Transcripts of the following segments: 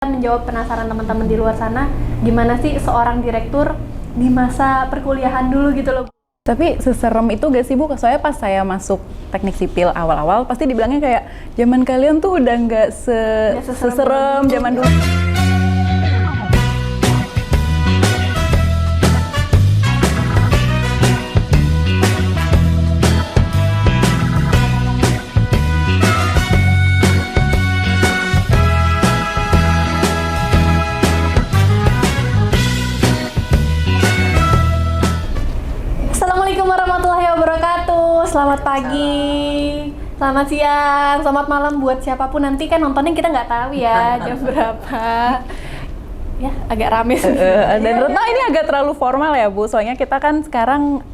Menjawab penasaran teman-teman di luar sana, gimana sih seorang direktur di masa perkuliahan dulu gitu loh. Tapi seserem itu gak sih Bu? Soalnya pas saya masuk teknik sipil awal-awal pasti dibilangnya kayak zaman kalian tuh udah nggak seserem zaman dulu. Assalamualaikum warahmatullahi wabarakatuh. Selamat pagi, selamat siang, selamat malam buat siapapun nanti kan nontonnya kita nggak tahu ya jam berapa. Ya agak rame sih. Dan Retno ini agak terlalu formal ya Bu, soalnya kita kan sekarang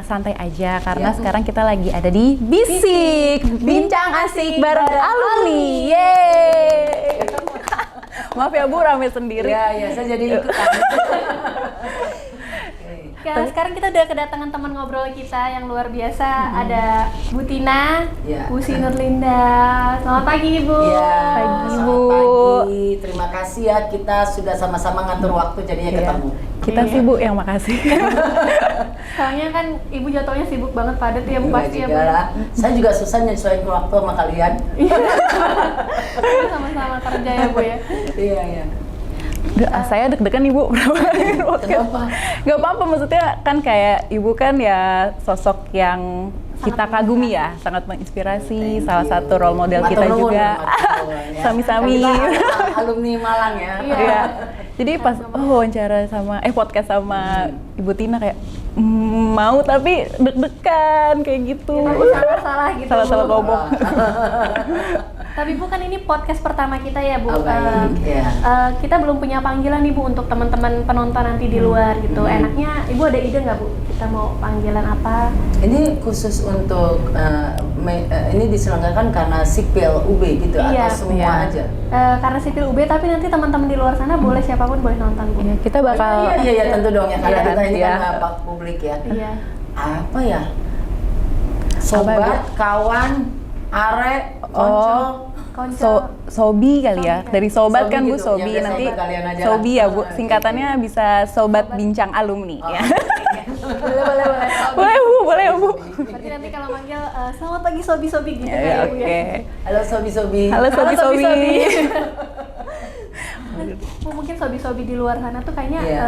santai aja karena sekarang kita lagi ada di Bisik, bincang asik bareng alumni. Yeay. Maaf ya Bu, rame sendiri. Ya, saya jadi ikutan. Ya, sekarang kita udah kedatangan teman ngobrol kita yang luar biasa. Ada Bu Tina, Ya. Bu Sinurlinda. Selamat pagi Ibu. Ya, Pagi, selamat Bu. pagi. Terima kasih ya, kita sudah sama-sama ngatur waktu jadinya Iya. ketemu. Kita sih Bu yang makasih. Soalnya kan Ibu jadwalnya sibuk banget, padat ya Bu, pasti ya Bu. Juga lah. Saya juga susah nyesuaiin waktu sama kalian. Kita sama-sama kerja ya Bu ya. Iya, iya. Saya deg-degan Ibu berapa kali podcast. Kenapa? Gak apa-apa, maksudnya kan kayak Ibu kan ya sosok yang kita kagumi ya, sangat menginspirasi, salah satu role model kita Matur nuwun, juga. matur nuwun, ya. Sami-sami. Kita alumni Malang ya. Iya. Jadi pas wawancara sama podcast sama Ibu Tina kayak mau tapi deg-degan kayak gitu. Tapi salah-salah gitu. Salah-salah Bu. ngomong. Tapi Bu kan ini podcast pertama kita ya Bu. Oh, baik, ya. Kita belum punya panggilan nih Bu untuk teman-teman penonton nanti di luar gitu. Enaknya Ibu ada ide nggak Bu? Kita mau panggilan apa? Ini khusus untuk ini diselenggarakan karena sipil UB gitu Iya, atau semua iya. aja? Karena sipil UB, tapi nanti teman-teman di luar sana boleh siapapun boleh nonton Bu. Iya, kita bakal Iya, tentu dong ya, karena Iya, kita ini iya. kan publik ya. Iya. Apa ya? Sobat, kawan, arek, konco. Konco. Sobi kali ya, dari sobat Sobi kan Bu, gitu, Sobi yang biasa nanti ikut kalian aja Sobi lah. ya Bu, singkatannya bisa Sobat Bincang Alumni ya. boleh. Boleh Bu, boleh ya Bu. Berarti nanti kalau manggil selamat pagi sobi-sobi gitu kan Ya, ya Bu oke. ya. Halo sobi-sobi. Halo Sobi-Sobi. Bu, mungkin sobi-sobi di luar sana tuh kayaknya Iya.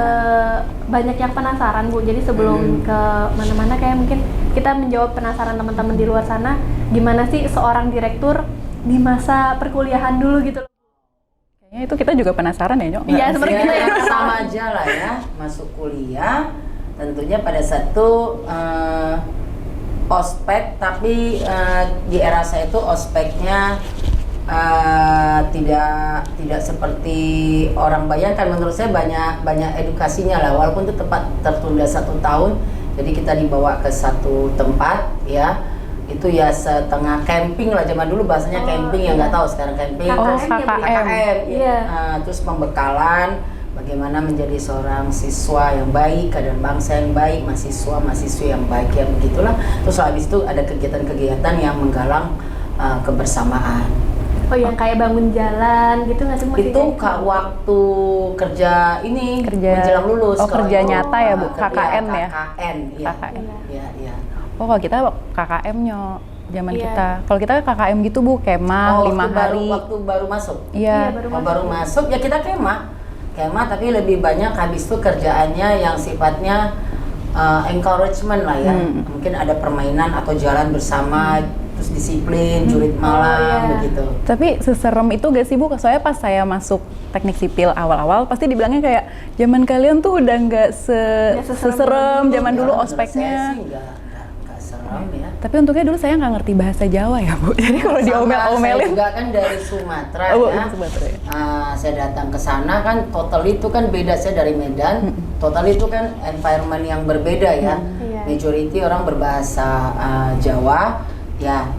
banyak yang penasaran Bu. Jadi sebelum ke mana-mana kayak mungkin kita menjawab penasaran teman-teman di luar sana, gimana sih seorang direktur di masa perkuliahan dulu gitu. Kayaknya itu kita juga penasaran ya, Nyok. Iya, seperti kita ya. Sama aja lah ya, masuk kuliah. Tentunya pada satu ospek, tapi di era saya itu ospeknya tidak seperti orang bayangkan. Menurut saya banyak edukasinya lah, walaupun itu tempat tertunda 1 tahun. Jadi kita dibawa ke satu tempat ya, itu ya setengah camping lah, zaman dulu bahasanya camping ya, nggak tahu sekarang camping. KKM Terus ya, Bu? KKM, Iya. terus pembekalan bagaimana menjadi seorang siswa yang baik, keadaan bangsa yang baik, mahasiswa-mahasiswi yang baik ya, begitulah. Terus habis itu ada kegiatan-kegiatan yang menggalang kebersamaan. Oh, yang kayak bangun jalan gitu nggak sih? Masih Itu kayak- waktu kerja ini Kerja- menjelang lulus. oh, kalau kerja itu, nyata ya, Bu? kerja KKN ya? KKN, iya. KKN. Iya. Oh, kalau kita KKM Nyok, zaman Iya. kita. Kalau kita KKM gitu Bu, kemah 5 hari. Waktu baru masuk. Iya. Baru masuk ya kita kemah tapi lebih banyak habis itu kerjaannya yang sifatnya encouragement lah ya. Mungkin ada permainan atau jalan bersama, terus disiplin, jurit malam iya. begitu. Tapi seserem itu gak sih Bu? Soalnya pas saya masuk teknik sipil awal-awal pasti dibilangnya kayak zaman kalian tuh udah nggak seserem zaman dulu Ya, menurut ospeknya. saya sih nggak serem ya. Tapi untungnya dulu saya nggak ngerti bahasa Jawa ya Bu. Jadi kalau Sama, diomel-omelin. saya juga kan dari Sumatera Oh, ya. Sumatera ya. Saya datang ke sana kan total itu kan beda, saya dari Medan. Total itu kan environment yang berbeda ya. Iya. Majority orang berbahasa Jawa ya.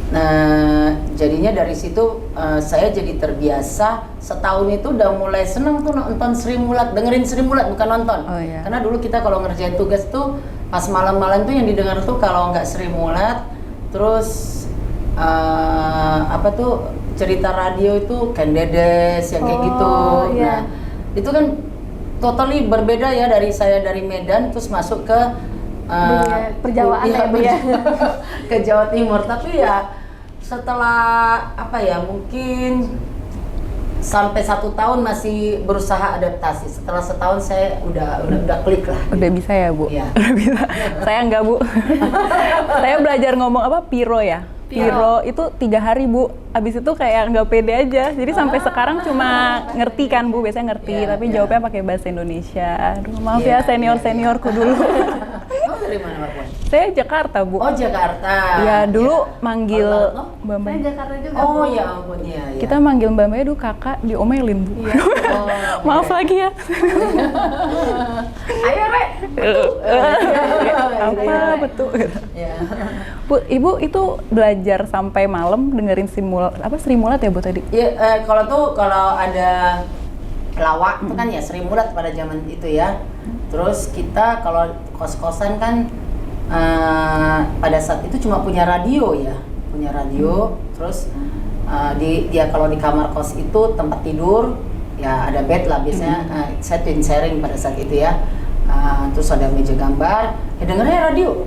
Nah, jadinya dari situ saya jadi terbiasa. Setahun itu udah mulai seneng tuh nonton Sri Mulat, dengerin Sri Mulat bukan nonton. Oh, iya. Karena dulu kita kalau ngerjain tugas tuh pas malam-malam tuh yang didengar tuh kalau nggak Sri Mulat, terus apa tuh cerita radio itu Ken Dedes yang kayak gitu. Iya. Nah, itu kan totally berbeda ya dari saya dari Medan terus masuk ke Dunia perjawaan ya, Bu, ya. ke Jawa Timur. Tapi ya setelah apa ya, mungkin sampai 1 tahun masih berusaha adaptasi. Setelah setahun saya udah klik lah. Udah bisa ya, Bu? Iya. Udah bisa. Saya enggak, Bu. Saya belajar ngomong apa? Piro ya? Piro itu 3 hari, Bu. Abis itu kayak nggak pede aja. Jadi sampai sekarang cuma ngerti kan, Bu. Biasanya ngerti, Iya, tapi iya. jawabnya pakai bahasa Indonesia. Aduh, maaf Iya, ya senior-seniorku dulu. Oh, dari mana Mbak Puan? Saya Jakarta, Bu. Oh, Jakarta. Ya, dulu Ya. manggil Kalau Mbak, Mbak Mbak. Saya Jakarta juga. Oh, Bu. ya ampun, ya. Kita manggil Mbak Mbak dulu kakak, diomelin, Bu. Iya. Oh, Maaf oke. lagi ya. Ayo, Rek. Apa betul? Ya. Bu, Ibu itu belajar sampai malam dengerin Sri Mulat ya, Bu tadi? Ya, kalau ada lawak itu kan ya Sri Mulat pada zaman itu ya. Terus kita kalau kos-kosan kan pada saat itu cuma punya radio ya, Terus kalau di kamar kos itu tempat tidur ya ada bed lah biasanya. Saya twin sharing pada saat itu ya. Terus ada meja gambar, ya dengernya radio.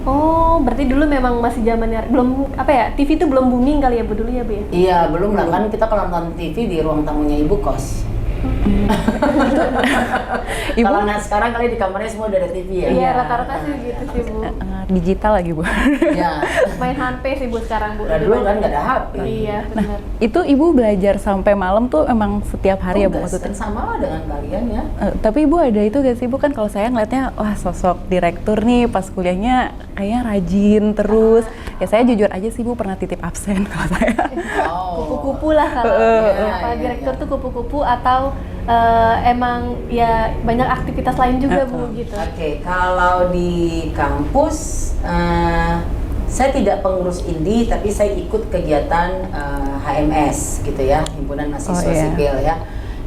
Oh, berarti dulu memang masih zamannya belum apa ya? TV itu belum booming kali ya, Bu, dulu ya, Bu ya? Iya, belum lah kan kita kalau nonton TV di ruang tamunya ibu kos. Ibu Kalau sekarang kali di kamarnya semua udah ada TV ya. Iya, rata-rata sih gitu sih, Bu. digital lagi, Bu. Ya. Main HP sih, Bu, sekarang, Bu. Nah, dulu kan nggak ada HP. Iya, benar. Itu Ibu belajar sampai malam tuh emang setiap hari ya, Bu, Tugas, maksudnya? kan sama lah dengan kalian ya. Tapi Ibu ada itu gak sih, Bu? Kan kalau saya ngeliatnya, wah sosok direktur nih pas kuliahnya kayaknya rajin terus. Ya saya jujur aja sih, Bu, pernah titip absen kalau saya. Oh. Kupu-kupu lah kalau Iya, direktur iya. tuh kupu-kupu atau emang ya banyak aktivitas lain juga, Bu, gitu. Oke, kalau di kampus saya tidak pengurus INDI, tapi saya ikut kegiatan HMS gitu ya, Himpunan Mahasiswa Oh, iya. Sipil ya.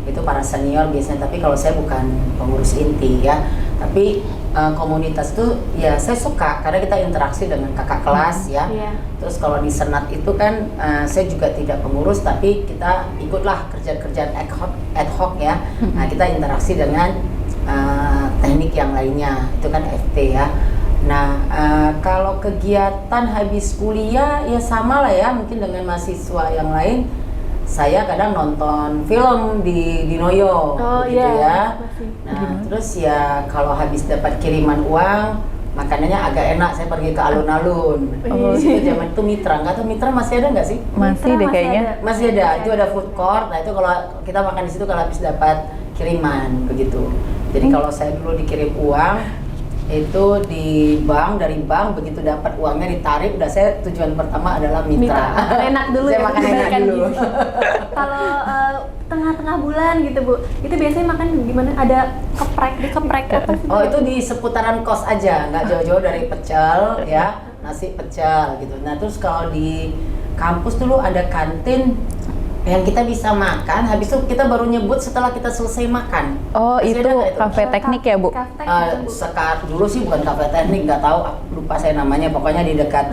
Itu para senior biasanya, tapi kalau saya bukan pengurus inti ya. Tapi komunitas itu ya saya suka karena kita interaksi dengan kakak kelas ya. Iya. Terus kalau di senat itu kan saya juga tidak pengurus, tapi kita ikutlah kerjaan-kerjaan ad hoc ya. Nah, kita interaksi dengan teknik yang lainnya, itu kan FT ya. Nah, kalau kegiatan habis kuliah ya sama lah ya, mungkin dengan mahasiswa yang lain. Saya kadang nonton film di Noyo, Oh, gitu iya, ya. masih. Nah, terus ya kalau habis dapat kiriman uang, makanannya agak enak, saya pergi ke alun-alun. Oh, Itu zaman itu Mitra, nggak tahu Mitra masih ada nggak sih? Masih Mitra deh masih kayaknya. ada. Masih ada, itu ada food court. Nah, itu kalau kita makan di situ kalau habis dapat kiriman begitu. Jadi kalau saya dulu dikirim uang itu di bank, dari bank begitu dapat uangnya ditarik, udah saya tujuan pertama adalah Mitra. Makan enak dulu Saya ya, makan enak diberikan dulu. gizi. Kalau tengah-tengah bulan gitu, Bu, itu biasanya makan gimana? Ada dikeprek apa sih? Oh, itu di seputaran kos aja, nggak jauh-jauh dari pecel ya, nasi pecel gitu. Nah, terus kalau di kampus dulu ada kantin yang kita bisa makan, habis itu kita baru nyebut setelah kita selesai makan. Oh, Masih itu ada nggak itu? kafe teknik ya, Bu? Kaftek Eh, gitu, Bu. Sekarang dulu sih bukan kafe teknik, nggak tahu, lupa saya namanya. Pokoknya di dekat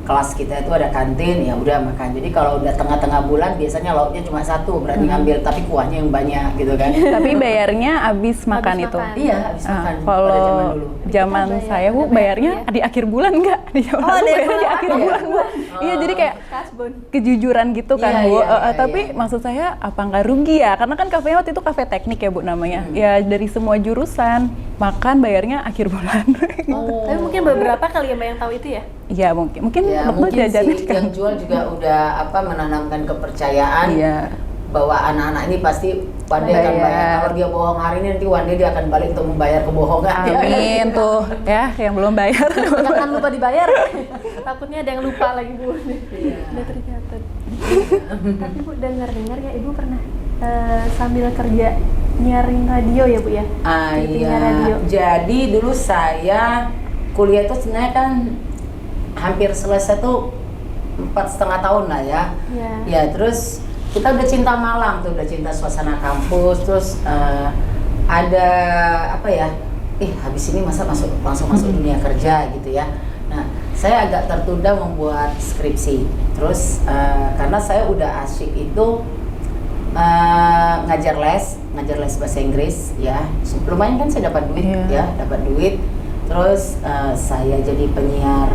kelas kita itu ada kantin, ya udah makan. Jadi kalau udah tengah-tengah bulan biasanya lauknya cuma satu, berani ngambil, tapi kuahnya yang banyak gitu kan. Tapi bayarnya abis makan itu. makan. Iya, habis makan pada zaman Kalau dulu. zaman Kita bayar, saya, Bu, ada bayarnya bayar, di akhir bulan enggak? Di zaman Oh, aku ada bayarnya di bulan akhir apa ya? bulan, Bu. Iya, jadi kayak Kasbon. kejujuran gitu kan, Iya, Bu. iya, iya, Tapi iya. maksud saya apa nggak rugi ya? Karena kan kafenya waktu itu kafe teknik ya, Bu, namanya. Ya dari semua jurusan makan bayarnya akhir bulan. Oh. Tapi mungkin beberapa kali ya, Mbak, yang tahu itu ya. Iya, mungkin Ya, waktu mungkin jajanan sih kan. yang jual juga udah menanamkan kepercayaan Iya. bahwa anak-anak ini pasti one day akan Bayar. bayar. Kalau dia bohong hari ini, nanti one day dia akan balik untuk membayar kebohongan. Amin tuh ya yang belum bayar. Jangan lupa dibayar. Takutnya ada yang lupa lagi, Bu. Iya. Udah tercatat. Tapi, Bu, dengar-dengar ya, Ibu pernah sambil kerja nyiarin radio ya, Bu ya? Syutingnya radio. Jadi dulu saya kuliah itu sebenarnya kan hampir selesai tuh 4,5 tahun lah ya. Iya. Ya, terus kita udah cinta malam tuh, udah cinta suasana kampus, terus ada apa ya? Habis ini masa langsung masuk dunia kerja gitu ya. Nah, saya agak tertunda membuat skripsi. Terus karena saya udah asyik itu ngajar les bahasa Inggris ya. Lumayan kan saya dapat duit ya, dapat duit. Terus saya jadi penyiar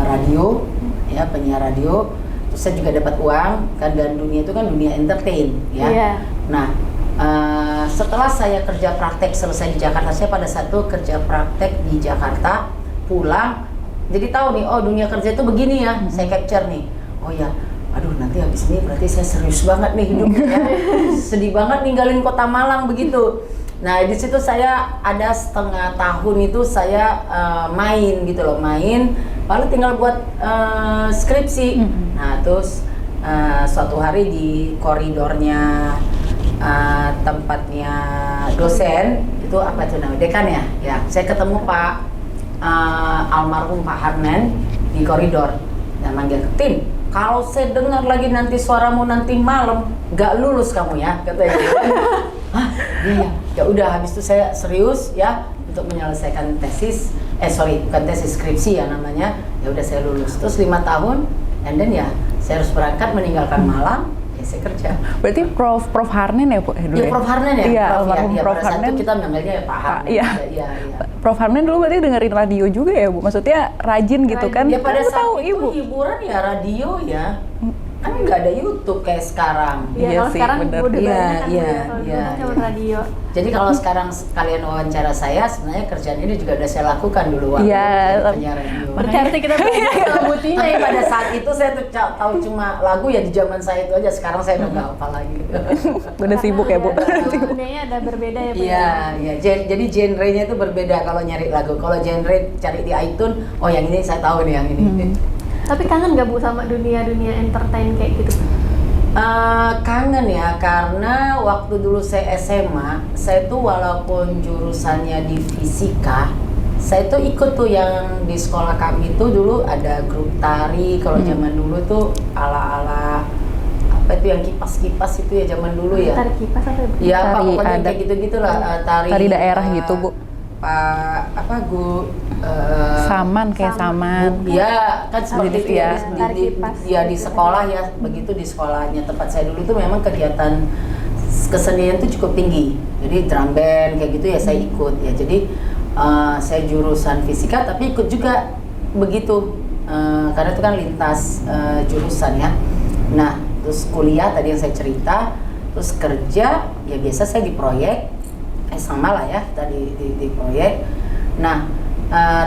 radio ya, penyiar radio. Terus saya juga dapat uang kan, dan dunia itu kan dunia entertain ya. Nah, setelah saya kerja praktek selesai di Jakarta, saya pada saat itu kerja praktek di Jakarta, pulang, jadi tahu nih, oh dunia kerja itu begini ya, saya capture nih, oh ya, aduh nanti habis ini berarti saya serius banget nih hidupnya ya, sedih banget ninggalin kota Malang begitu. Nah di situ saya ada setengah tahun itu saya main gitu loh, lalu tinggal buat skripsi. Nah terus suatu hari di koridornya tempatnya dosen itu apa itu namanya, dekan ya, saya ketemu Pak almarhum Pak Harnen di koridor dan manggil, Tin, kalau saya dengar lagi nanti suaramu nanti malam gak lulus kamu ya, katanya. Hah? Iya. Ya udah, habis itu saya serius ya untuk menyelesaikan tesis, bukan tesis, skripsi ya namanya. Ya udah saya lulus. Terus 5 tahun, and then ya saya harus berangkat meninggalkan Malang. Saya kerja. Berarti Prof Harnen ya Bu? Iya Prof Harnen ya. Iya, Prof Harnen. Kita manggilnya ya Pak Harnen. Iya. Prof Harnen dulu berarti dengerin radio juga ya Bu? Maksudnya rajin gitu kan? Ya pada saat tahu, itu Ibu. hiburan ya radio ya. Kan nggak ada YouTube kayak sekarang. Iya, kalau sih, sekarang bener. udah banyak kan, Iya, kalau iya, dulu kan cuma iya. radio. Jadi kalau sekarang kalian wawancara saya, sebenarnya kerjaan ini juga udah saya lakukan dulu waktu Iya, jadi penyiar radio. Berarti kita belajar buktinya Tapi ya. pada saat itu saya tuh tahu cuma lagu ya di zaman saya itu aja. Sekarang saya udah nggak apa lagi. Udah sibuk ya Bu? Dunianya ada berbeda ya Bu. Iya, iya. Jadi genrenya itu berbeda kalau nyari lagu. Kalau genre cari di iTunes, oh yang ini saya tahu nih yang ini. Tapi kangen nggak Bu sama dunia entertain kayak gitu? Kangen ya, karena waktu dulu saya SMA, saya tuh walaupun jurusannya di fisika, saya tuh ikut tuh yang di sekolah kami tuh dulu ada grup tari. Kalau zaman dulu tuh ala-ala apa itu yang kipas-kipas itu ya zaman dulu ya. Tari kipas apa ya Bu? Iya, Tari pokoknya adat. kayak gitu-gitulah, Tari daerah gitu, Bu. Saman kayak saman. Iya, kan seperti itu ya. Tari kipas. Di sekolah ya, begitu di sekolahnya tempat saya dulu tuh memang kegiatan kesenian tuh cukup tinggi. Jadi drum band kayak gitu ya saya ikut ya. Jadi saya jurusan fisika tapi ikut juga begitu. Karena itu kan lintas jurusan ya. Nah, terus kuliah tadi yang saya cerita, terus kerja ya biasa saya di proyek. Sama lah ya tadi di proyek. Nah,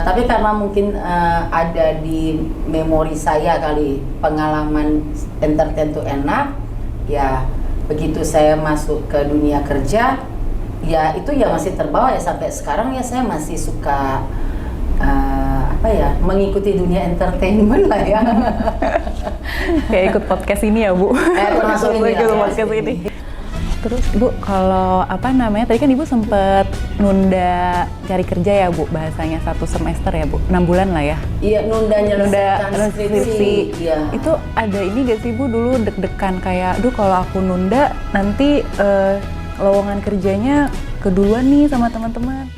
tapi karena mungkin ada di memori saya kali pengalaman entertain itu enak, ya begitu saya masuk ke dunia kerja, ya itu ya masih terbawa ya sampai sekarang ya saya masih suka mengikuti dunia entertainment lah ya. Kayak ikut podcast ini ya Bu? Termasuk ini ya, ikut podcast ini. Terus Bu, kalau tadi kan Ibu sempet nunda cari kerja ya Bu, bahasanya 1 semester ya Bu, 6 bulan lah ya? Iya, nunda skripsi. Iya. Itu ada ini gak sih Bu dulu deg-degan kayak, kalau aku nunda nanti lowongan kerjanya keduluan nih sama teman-teman?